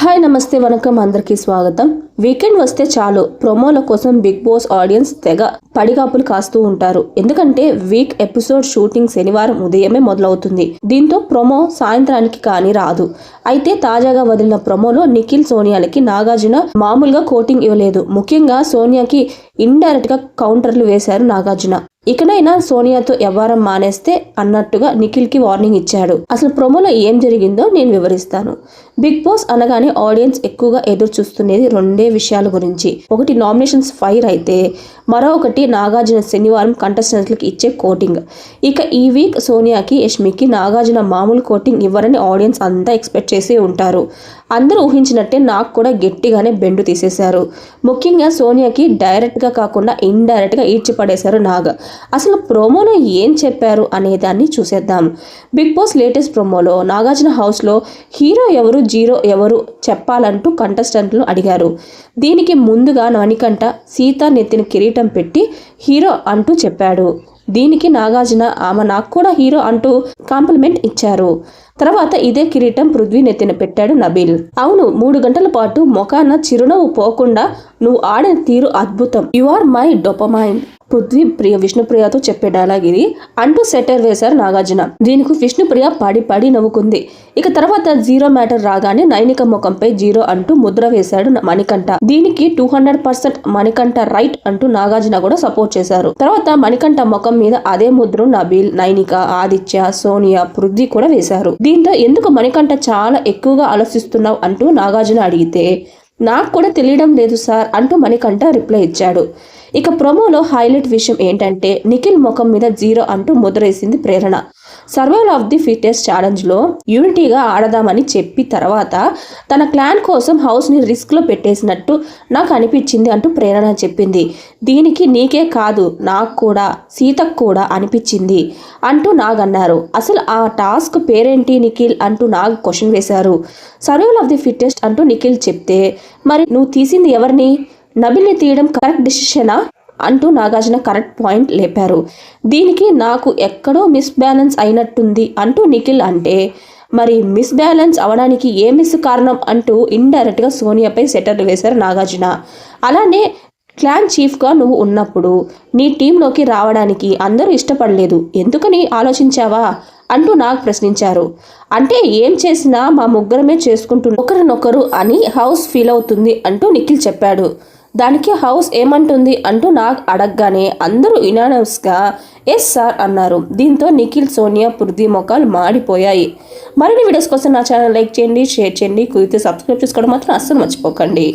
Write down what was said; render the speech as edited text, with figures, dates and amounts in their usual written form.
Hi నమస్తే వనకం అందరికీ స్వాగతం. వీకెండ్ వస్తే చాలు ప్రోమోల కోసం బిగ్ బాస్ ఆడియన్స్ తెగ పడిగాపులు కాస్తూ ఉంటారు. ఎందుకంటే వీక్ ఎపిసోడ్ షూటింగ్ శనివారం ఉదయమే మొదలవుతుంది. దీంతో ప్రోమో సాయంత్రానికి కానీ రాదు. అయితే తాజాగా వదిలిన ప్రోమోలో నిఖిల్ సోనియాలకి నాగార్జున మామూలుగా కోటింగ్ ఇవ్వలేదు. ముఖ్యంగా సోనియాకి ఇండైరెక్ట్ గా కౌంటర్లు వేశారు నాగార్జున. ఇకనైనా సోనియాతో వ్యవహారం మానేస్తే అన్నట్టుగా నిఖిల్ కి వార్నింగ్ ఇచ్చాడు. అసలు ప్రోమోలో ఏం జరిగిందో నేను వివరిస్తాను. బిగ్ బాస్ అనగానే ఆడియన్స్ ఎక్కువగా ఎదురు చూస్తున్నది రెండే విషయాల గురించి. ఒకటి నామినేషన్స్ ఫైర్ అయితే మరొకటి నాగార్జున శనివారం కంటెస్టెంట్లకు ఇచ్చే కోటింగ్. ఇక ఈ వీక్ సోనియాకి యష్మికి నాగార్జున మామూలు కోటింగ్ ఇవ్వరని ఆడియన్స్ అంతా ఎక్స్పెక్ట్ చేసి ఉంటారు. అందరూ ఊహించినట్టే నాకు కూడా గట్టిగానే బెండు తీసేశారు. ముఖ్యంగా సోనియాకి డైరెక్ట్గా కాకుండా ఇండైరెక్ట్గా ఈడ్చిపడేశారు నాగ్. అసలు ప్రోమోలో ఏం చెప్పారు అనే దాన్ని చూసేద్దాం. బిగ్ బాస్ లేటెస్ట్ ప్రోమోలో నాగార్జున హౌస్లో హీరో ఎవరు జీరో ఎవరు చెప్పాలంటూ కంటెస్టెంట్లు అడిగారు. దీనికి ముందుగా మణికంఠ సీత నెత్తిన కిరీటం పెట్టి హీరో అంటూ చెప్పాడు. దీనికి నాగార్జున ఆమె నాకు కూడా హీరో అంటూ కాంప్లిమెంట్ ఇచ్చారు. తర్వాత ఇదే కిరీటం పృథ్వీ నెత్తిన పెట్టాడు నబీల్. అవును, 3 గంటల పాటు మొఖాన చిరునవ్వు పోకుండా నువ్వు ఆడిన తీరు అద్భుతం. You are my dopamine. Prithvi విష్ణుప్రియతో చెప్పే డైలాగ్ ఇది అంటూ సెటర్ వేశారు నాగార్జున. దీనికి విష్ణుప్రియ పడి నవ్వుకుంది. ఇక తర్వాత జీరో మ్యాటర్ రాగానే నైనిక ముఖంపై జీరో అంటూ ముద్ర వేశాడు మణికంఠ. దీనికి 200% మణికంఠ రైట్ అంటూ నాగార్జున కూడా సపోర్ట్ చేశారు. తర్వాత మణికంఠ ముఖం మీద అదే ముద్ర నబీల్, నైనిక, ఆదిత్య, సోనియా, పృథ్వీ కూడా వేశారు. దీంతో ఎందుకు మణికంఠ చాలా ఎక్కువగా ఆలోచిస్తున్నావు అంటూ నాగార్జున అడిగితే నాకు కూడా తెలియడం లేదు సార్ అంటూ మణికంఠ రిప్లై ఇచ్చాడు. ఇక ప్రోమోలో హైలైట్ విషయం ఏంటంటే నిఖిల్ ముఖం మీద జీరో అంటూ ముద్రేసింది ప్రేరణ. సర్వైవల్ ఆఫ్ ది ఫిటెస్ట్ ఛాలెంజ్లో యూనిటీగా ఆడదామని చెప్పి తర్వాత తన క్లాన్ కోసం హౌస్ని రిస్క్లో పెట్టేసినట్టు నాకు అనిపించింది అంటూ ప్రేరణ చెప్పింది. దీనికి నీకే కాదు నాకు కూడా సీతకు కూడా అనిపించింది అంటూ నాగన్నారు. అసలు ఆ టాస్క్ పేరేంటి నిఖిల్ అంటూ నాగ్ క్వశ్చన్ వేశారు. సర్వైవల్ ఆఫ్ ది ఫిటెస్ట్ అంటూ నిఖిల్ చెప్తే మరి నువ్వు తీసింది ఎవరిని? నబిల్ని తీయడం కరెక్ట్ డిసిషనా అంటూ నాగార్జున కరెక్ట్ పాయింట్ లేపారు. దీనికి నాకు ఎక్కడో మిస్బ్యాలెన్స్ అయినట్టుంది అంటూ నిఖిల్ అంటే మరి మిస్బ్యాలెన్స్ అవడానికి ఏ మిస్ కారణం అంటూ ఇండైరెక్ట్గా సోనియాపై సెటర్లు వేశారు నాగార్జున. అలానే క్లాన్ చీఫ్గా నువ్వు ఉన్నప్పుడు నీ టీంలోకి రావడానికి అందరూ ఇష్టపడలేదు, ఎందుకని ఆలోచించావా అంటూ నాకు ప్రశ్నించారు. అంటే ఏం చేసినా మా ముగ్గురమే చేసుకుంటున్నాం ఒకరినొకరు అని హౌస్ ఫీల్ అవుతుంది అంటూ నిఖిల్ చెప్పాడు. దానికి హౌస్ ఏమంటుంది అంటూ నాకు అడగగానే అందరూ యునానిమస్గా ఎస్ సార్ అన్నారు. దీంతో నిఖిల్, సోనియా, పృథ్వీ మొఖాలు మాడిపోయాయి. మరిన్ని వీడియోస్ కోసం నా ఛానల్ లైక్ చేయండి, షేర్ చేయండి, కుదిరితే సబ్స్క్రైబ్ చేసుకోవడం మాత్రం అస్సలు మర్చిపోకండి.